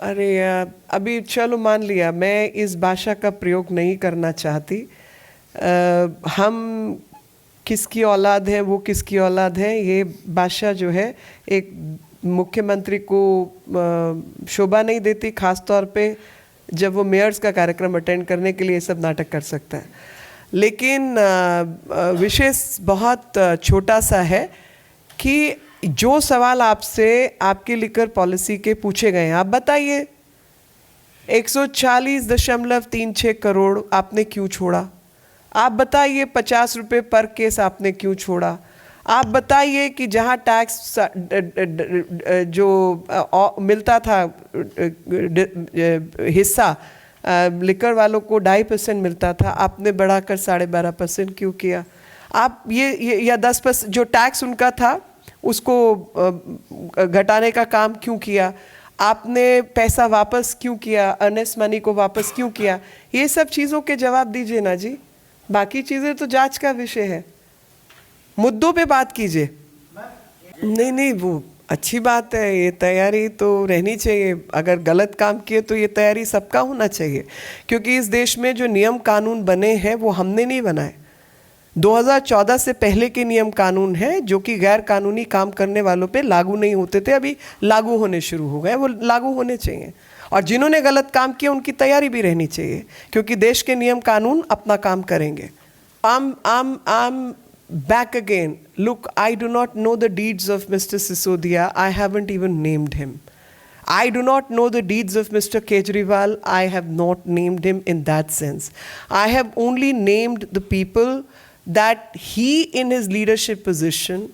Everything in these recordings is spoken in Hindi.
अरे अभी चलो मान लिया, मैं इस भाषा का प्रयोग नहीं करना चाहती। हम किसकी औलाद है, वो किसकी औलाद है, ये भाषा जो है एक मुख्यमंत्री को शोभा नहीं देती, खास तौर पे जब वो मेयर्स का कार्यक्रम अटेंड करने के लिए ये सब नाटक कर सकता है। लेकिन विशेष बहुत छोटा सा है कि जो सवाल आपसे आपके लिकर पॉलिसी के पूछे गए हैं, आप बताइए 140.36 करोड़ आपने क्यों छोड़ा? आप बताइए 50 रुपये पर केस आपने क्यों छोड़ा? आप बताइए कि जहाँ टैक्स जो मिलता था हिस्सा लिकर वालों को 2.5% मिलता था, आपने बढ़ाकर 12.5% क्यों किया? आप ये या 10% जो टैक्स उनका था उसको घटाने का काम क्यों किया? आपने पैसा वापस क्यों किया? अर्नेस्ट मनी को वापस क्यों किया? ये सब चीज़ों के जवाब दीजिए ना जी। बाकी चीज़ें तो जांच का विषय है, मुद्दों पे बात कीजिए। नहीं नहीं, वो अच्छी बात है, ये तैयारी तो रहनी चाहिए। अगर गलत काम किए तो ये तैयारी सबका होना चाहिए, क्योंकि इस देश में जो नियम कानून बने हैं वो हमने नहीं बनाए। 2014 से पहले के नियम कानून हैं जो कि गैर कानूनी काम करने वालों पे लागू नहीं होते थे, अभी लागू होने शुरू हो गए, वो लागू होने चाहिए। और जिन्होंने गलत काम किया उनकी तैयारी भी रहनी चाहिए, क्योंकि देश के नियम कानून अपना काम करेंगे। I'm back again. Look, I do not know the deeds of Mr. Sisodia. I haven't even named him. I do not know the deeds of Mr. Kejriwal. I have not named him in that sense. I have only named the people that he, in his leadership position,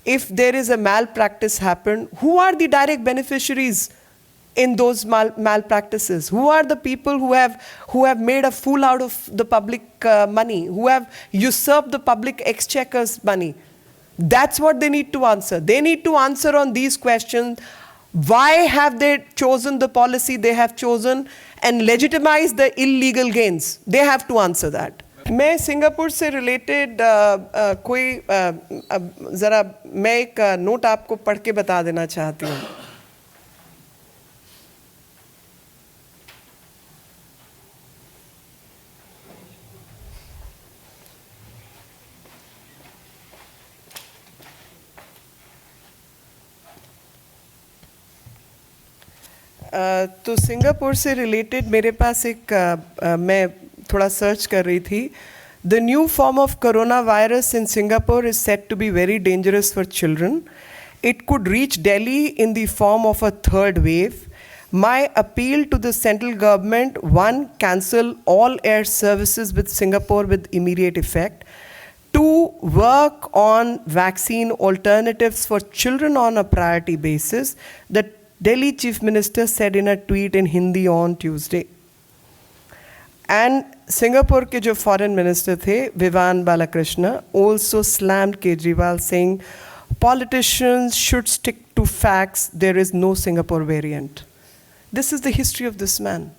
if there is a malpractice happened, who are the direct beneficiaries in those malpractices? Who are the people who have made a fool out of the public money, who have usurped the public exchequer's money? That's what they need to answer. They need to answer on these questions. Why have they chosen the policy they have chosen and legitimized the illegal gains? They have to answer that. मैं सिंगापुर से रिलेटेड कोई ज़रा मैं एक नोट आपको पढ़ के बता देना चाहती हूँ। तो सिंगापुर से रिलेटेड मेरे पास एक मैं थोड़ा सर्च कर रही थी। The new form of corona virus in Singapore is set to be very dangerous for children. It could reach Delhi in the form of a third wave. My appeal to the central government: 1, cancel all air services with Singapore with immediate effect. 2, work on vaccine alternatives for children on a priority basis. The Delhi Chief Minister said in a tweet in Hindi on Tuesday. And Singapore के जो foreign minister थे, Vivian Balakrishna, also slammed Kejriwal, saying politicians should stick to facts. There is no Singapore variant. This is the history of this man.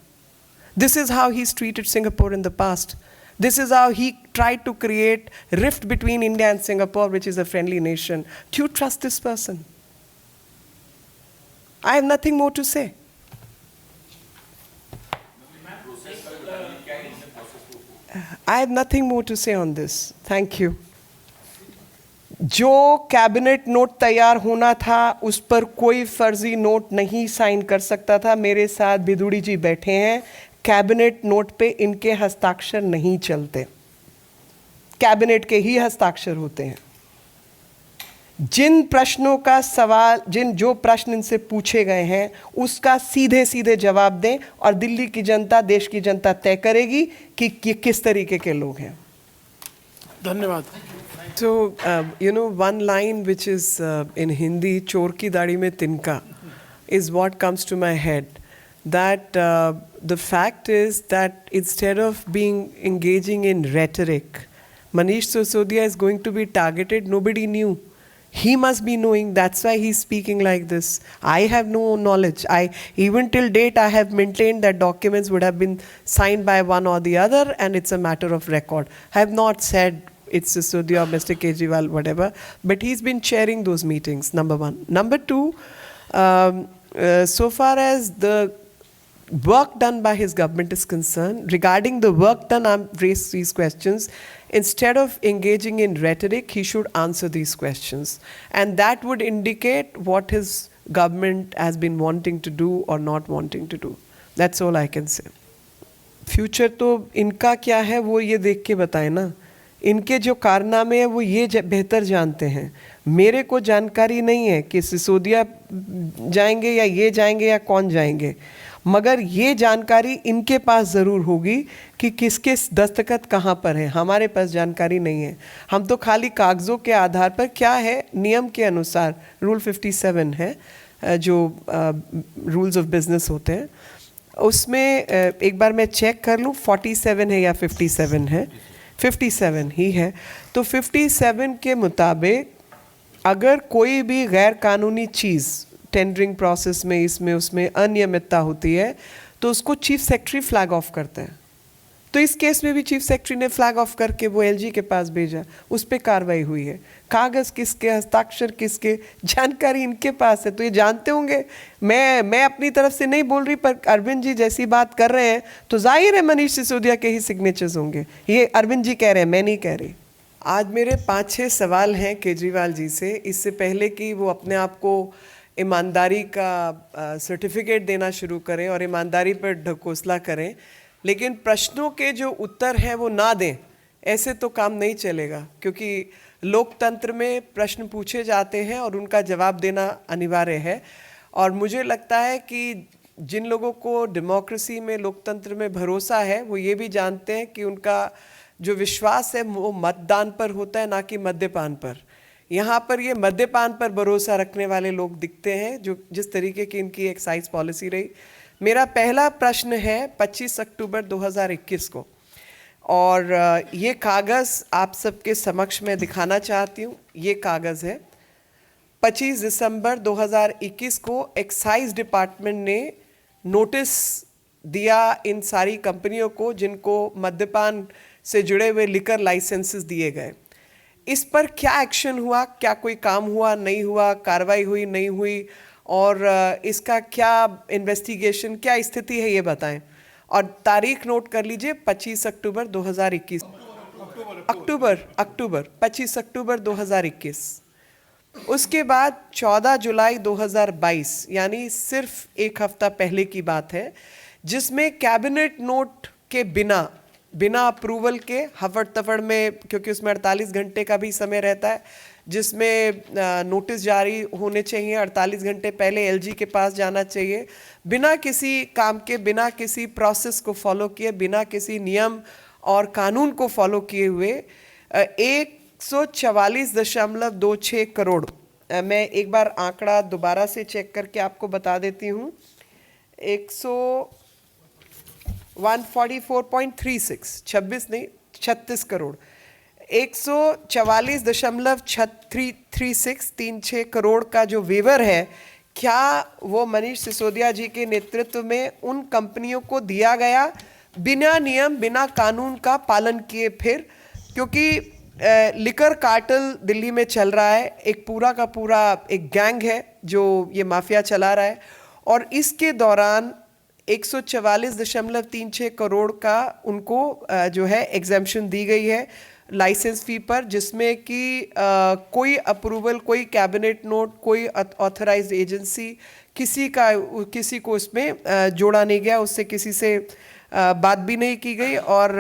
This is how he's treated Singapore in the past. This is how he tried to create rift between India and Singapore, which is a friendly nation. Do you trust this person? I have nothing more to say. I have nothing more to say on this. Thank you. जो कैबिनेट नोट तैयार होना था उस पर कोई फर्जी नोट नहीं साइन कर सकता था। मेरे साथ बिदुड़ी जी बैठे हैं। कैबिनेट नोट पे इनके हस्ताक्षर नहीं चलते, कैबिनेट के ही हस्ताक्षर होते हैं। जिन प्रश्नों का सवाल, जो प्रश्न इनसे पूछे गए हैं उसका सीधे सीधे जवाब दें, और दिल्ली की जनता, देश की जनता तय करेगी कि किस तरीके के लोग हैं। धन्यवाद। So, one line which is in Hindi, "Chor ki daadi mein tinka," is what comes to my head. That the fact is that instead of being engaging in rhetoric, Manish Sisodia is going to be targeted. Nobody knew. He must be knowing. That's why he's speaking like this. I have no knowledge. Even till date, I have maintained that documents would have been signed by one or the other, and it's a matter of record. I have not said it's Sisodia or Mr. Kejriwal, whatever, but he's been chairing those meetings, number one. Number two, So far as the work done by his government is concerned, regarding the work done, I've raised these questions. Instead of engaging in rhetoric, he should answer these questions. And that would indicate what his government has been wanting to do or not wanting to do. That's all I can say. Future तो इनका क्या है वो ये देख के बताए ना. इनके जो कारनामे हैं वो ये बेहतर जानते हैं. मेरे को जानकारी नहीं है कि सिसोदिया जाएंगे या ये जाएंगे या कौन जाएंगे, मगर ये जानकारी इनके पास ज़रूर होगी कि किसके दस्तखत कहाँ पर हैं. हमारे पास जानकारी नहीं है. हम तो खाली कागज़ों के आधार पर क्या है नियम के अनुसार रूल 57 है जो रूल्स ऑफ बिजनेस होते हैं, उसमें एक बार मैं चेक कर लूँ 47 है या 57 है. 57 ही है. तो 57 के मुताबिक अगर कोई भी गैर कानूनी चीज़ टेंडरिंग प्रोसेस में इसमें उसमें अनियमितता होती है तो उसको चीफ सेक्रेटरी फ्लैग ऑफ करता है. तो इस केस में भी चीफ सेक्रेटरी ने फ्लैग ऑफ करके वो एलजी के पास भेजा, उस पर कार्रवाई हुई है. कागज़ किसके, हस्ताक्षर किसके, जानकारी इनके पास है तो ये जानते होंगे. मैं अपनी तरफ से नहीं बोल रही, पर अरविंद जी जैसी बात कर रहे हैं तो जाहिर है मनीष सिसोदिया के ही सिग्नेचर्स होंगे. ये अरविंद जी कह रहे हैं, मैं नहीं कह रही. आज मेरे 5-6 सवाल हैं केजरीवाल जी से. इससे पहले कि वो अपने आप को ईमानदारी का सर्टिफिकेट देना शुरू करें और ईमानदारी पर ढकोसला करें, लेकिन प्रश्नों के जो उत्तर हैं वो ना दें, ऐसे तो काम नहीं चलेगा. क्योंकि लोकतंत्र में प्रश्न पूछे जाते हैं और उनका जवाब देना अनिवार्य है. और मुझे लगता है कि जिन लोगों को डेमोक्रेसी में, लोकतंत्र में भरोसा है, वो ये भी जानते हैं कि उनका जो विश्वास है वो मतदान पर होता है, ना कि मद्यपान पर. यहाँ पर ये मद्यपान पर भरोसा रखने वाले लोग दिखते हैं, जो जिस तरीके की इनकी एक्साइज पॉलिसी रही. मेरा पहला प्रश्न है 25 अक्टूबर 2021 को, और ये कागज़ आप सबके समक्ष में दिखाना चाहती हूँ. ये कागज़ है 25 दिसंबर 2021 को एक्साइज डिपार्टमेंट ने नोटिस दिया इन सारी कंपनियों को जिनको मद्यपान से जुड़े हुए लिकर लाइसेंसेस दिए गए. इस पर क्या एक्शन हुआ, क्या कोई काम हुआ, नहीं हुआ, कार्रवाई हुई, नहीं हुई, और इसका क्या इन्वेस्टिगेशन, क्या स्थिति है, ये बताएं. और तारीख नोट कर लीजिए 25 अक्टूबर 2021. अक्टूबर 25 अक्टूबर 2021. उसके बाद 14 जुलाई 2022, यानी सिर्फ एक हफ्ता पहले की बात है, जिसमें कैबिनेट नोट के बिना अप्रूवल के हफड़ तफड़ में, क्योंकि उसमें 48 घंटे का भी समय रहता है, जिसमें नोटिस जारी होने चाहिए 48 घंटे पहले एलजी के पास जाना चाहिए, बिना किसी काम के, बिना किसी प्रोसेस को फॉलो किए, बिना किसी नियम और कानून को फॉलो किए हुए 144.26 करोड़, मैं एक बार आंकड़ा दोबारा से चेक करके आपको बता देती हूँ, 144.36, 26 नहीं 36 करोड़, 144.36 करोड़ का जो वेवर है, क्या वो मनीष सिसोदिया जी के नेतृत्व में उन कंपनियों को दिया गया बिना नियम, बिना कानून का पालन किए? फिर क्योंकि लिकर कार्टेल दिल्ली में चल रहा है, एक पूरा का पूरा एक गैंग है जो ये माफिया चला रहा है, और इसके दौरान 144.36 करोड़ का उनको जो है एग्जेम्पशन दी गई है लाइसेंस फी पर, जिसमें कि कोई अप्रूवल, कोई कैबिनेट नोट, कोई ऑथराइज्ड एजेंसी, किसी को उसमें जोड़ा नहीं गया, उससे किसी से बात भी नहीं की गई. और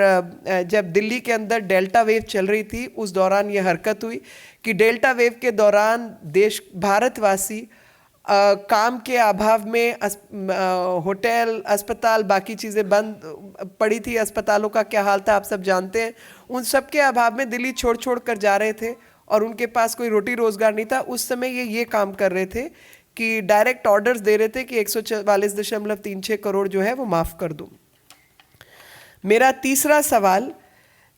जब दिल्ली के अंदर डेल्टा वेव चल रही थी, उस दौरान ये हरकत हुई कि डेल्टा वेव के दौरान भारतवासी काम के अभाव में होटल, अस्पताल, बाकी चीज़ें बंद पड़ी थी. अस्पतालों का क्या हाल था आप सब जानते हैं. उन सब के अभाव में दिल्ली छोड़ कर जा रहे थे और उनके पास कोई रोटी रोज़गार नहीं था. उस समय ये काम कर रहे थे कि डायरेक्ट ऑर्डर्स दे रहे थे कि 144.36 करोड़ जो है वो माफ़ कर दो. मेरा तीसरा सवाल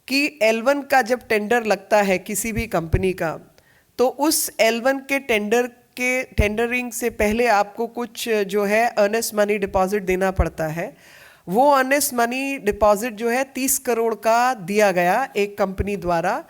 कि L1 का जब टेंडर लगता है किसी भी कंपनी का, तो उस L1 के टेंडरिंग से पहले आपको कुछ जो है अर्नेस्ट मनी डिपॉजिट देना पड़ता है. वो अर्नेस्ट मनी डिपॉजिट जो है 30 करोड़ का दिया गया एक कंपनी द्वारा,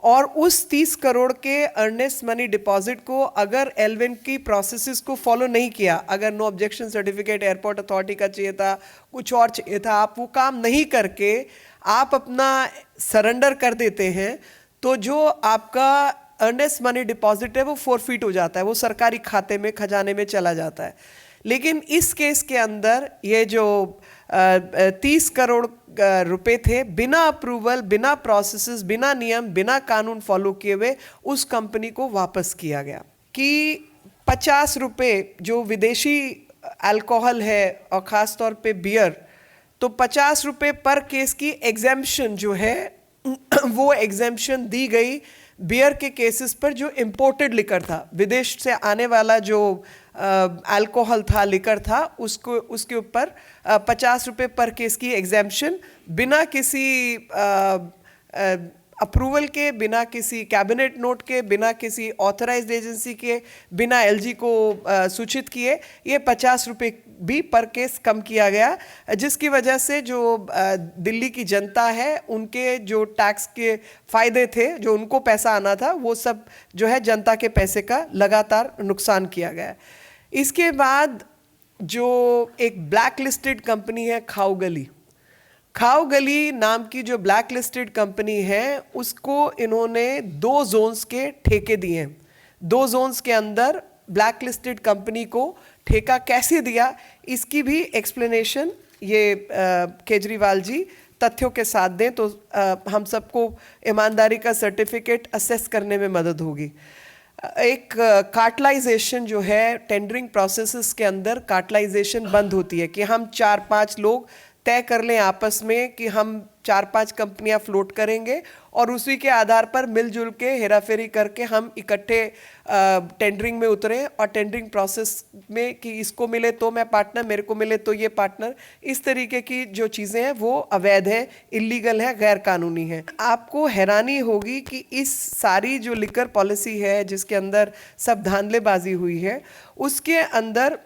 और उस 30 करोड़ के अर्नेस्ट मनी डिपॉजिट को अगर एलविन की प्रोसेसेस को फॉलो नहीं किया, अगर no objection certificate airport authority का चाहिए था, कुछ और चाहिए था, आप वो काम नहीं करके आप अपना सरेंडर कर देते हैं, तो जो आपका अर्नेस्ट मनी डिपॉजिट है वो फोरफीट हो जाता है, वो सरकारी खाते में, खजाने में चला जाता है। लेकिन इस केस के अंदर ये जो 30 करोड़ रुपए थे, बिना अप्रूवल, बिना प्रोसेसेस, बिना नियम, बिना कानून फॉलो किए हुए उस कंपनी को वापस किया गया। कि 50 रुपए जो विदेशी अल्कोहल है और ख़ास तौर पे बियर, तो 50 रुपए पर केस की एग्जेम्पशन जो है वो एग्जेम्पशन दी गई बियर के केसेस पर जो इम्पोर्टेड लिकर था, विदेश से आने वाला जो अल्कोहल था, लिकर था, उसको उसके ऊपर 50 रुपए पर केस की एग्जेम्पशन, बिना किसी अप्रूवल के, बिना किसी कैबिनेट नोट के, बिना किसी ऑथराइज्ड एजेंसी के, बिना एलजी को सूचित किए, ये 50 रुपए भी पर केस कम किया गया, जिसकी वजह से जो दिल्ली की जनता है उनके जो टैक्स के फायदे थे, जो उनको पैसा आना था, वो सब जो है जनता के पैसे का लगातार नुकसान किया गया। इसके बाद जो एक ब्लैक लिस्टेड कंपनी है खाओ गली नाम की जो ब्लैक लिस्टेड कंपनी है, उसको इन्होंने 2 जोन्स के ठेके दिए हैं। 2 जोन्स के अंदर ब्लैक लिस्टेड कंपनी को ठेका कैसे दिया, इसकी भी एक्सप्लेनेशन ये केजरीवाल जी तथ्यों के साथ दें तो हम सबको ईमानदारी का सर्टिफिकेट असेस करने में मदद होगी। एक कार्टलाइजेशन जो है, टेंडरिंग प्रोसेसेस के अंदर कार्टलाइजेशन बंद होती है कि हम 4-5 लोग तय कर लें आपस में कि हम 4-5 कंपनियां फ्लोट करेंगे और उसी के आधार पर मिलजुल के हेराफेरी करके हम इकट्ठे टेंडरिंग में उतरें और टेंडरिंग प्रोसेस में कि इसको मिले तो मैं पार्टनर, मेरे को मिले तो ये पार्टनर, इस तरीके की जो चीज़ें हैं वो अवैध है, इलीगल है, गैर कानूनी है। आपको हैरानी होगी कि इस सारी जो लिकर पॉलिसी है जिसके अंदर सब धांधलेबाजी हुई है, उसके अंदर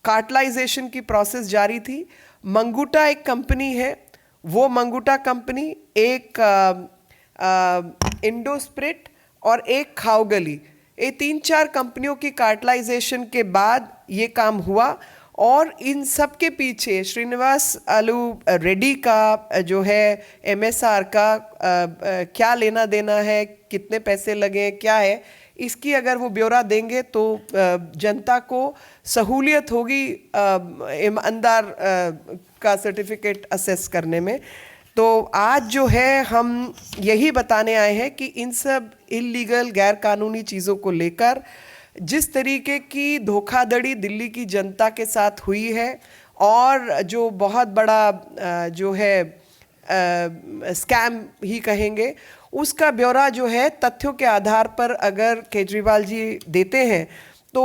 कार्टलाइजेशन की प्रोसेस जारी थी। मंगूटा एक कंपनी है, वो मंगूटा कंपनी एक इंडोस्प्रिट और एक खाओगली, ये 3-4 कंपनियों की कार्टलाइजेशन के बाद ये काम हुआ। और इन सब के पीछे श्रीनिवास आलू रेड्डी का जो है MSR का क्या लेना देना है, कितने पैसे लगे, क्या है, इसकी अगर वो ब्यौरा देंगे तो जनता को सहूलियत होगी ईमानदार का सर्टिफिकेट असेस करने में। तो आज जो है हम यही बताने आए हैं कि इन सब इलीगल, गैर कानूनी चीज़ों को लेकर जिस तरीके की धोखाधड़ी दिल्ली की जनता के साथ हुई है और जो बहुत बड़ा जो है स्कैम ही कहेंगे, उसका ब्यौरा जो है तथ्यों के आधार पर अगर केजरीवाल जी देते हैं तो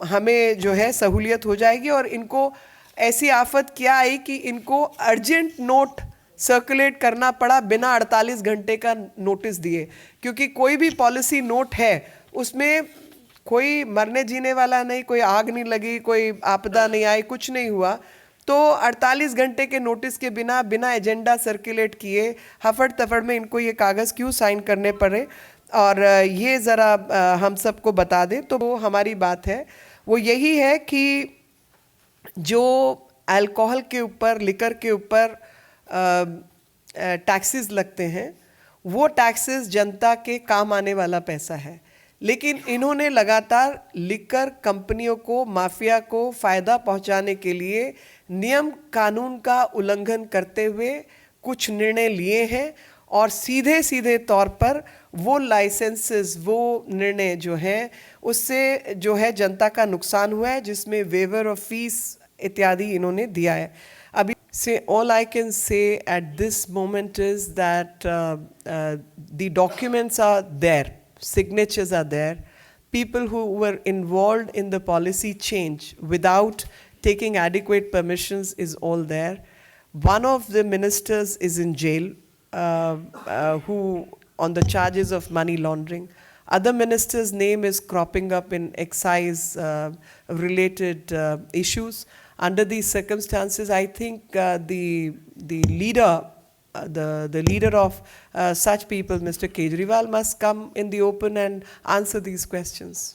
हमें जो है सहूलियत हो जाएगी। और इनको ऐसी आफत क्या आई कि इनको अर्जेंट नोट सर्कुलेट करना पड़ा बिना 48 घंटे का नोटिस दिए, क्योंकि कोई भी पॉलिसी नोट है उसमें कोई मरने जीने वाला नहीं, कोई आग नहीं लगी, कोई आपदा नहीं आई, कुछ नहीं हुआ, तो 48 घंटे के नोटिस के बिना, बिना एजेंडा सर्कुलेट किए, हफड़ तफड़ में इनको ये कागज़ क्यों साइन करने पड़े। और ये ज़रा हम सबको बता दें तो वो हमारी बात है, वो यही है कि जो अल्कोहल के ऊपर, लिकर के ऊपर टैक्सेस लगते हैं, वो टैक्सेस जनता के काम आने वाला पैसा है। लेकिन इन्होंने लगातार लिकर कंपनियों को, माफिया को फ़ायदा पहुंचाने के लिए नियम कानून का उल्लंघन करते हुए कुछ निर्णय लिए हैं और सीधे सीधे तौर पर वो लाइसेंसेस, वो निर्णय जो हैं उससे जो है जनता का नुकसान हुआ है, जिसमें वेवर ऑफ फीस इत्यादि इन्होंने दिया है। अभी से all I can say at this moment is that the documents are there, signatures are there, people who were involved in the policy change without taking adequate permissions is all there. One of the ministers is in jail who on the charges of money laundering. Other minister's name is cropping up in excise related issues. Under these circumstances, I think the leader the leader of such people, Mr. Kejriwal, must come in the open and answer these questions.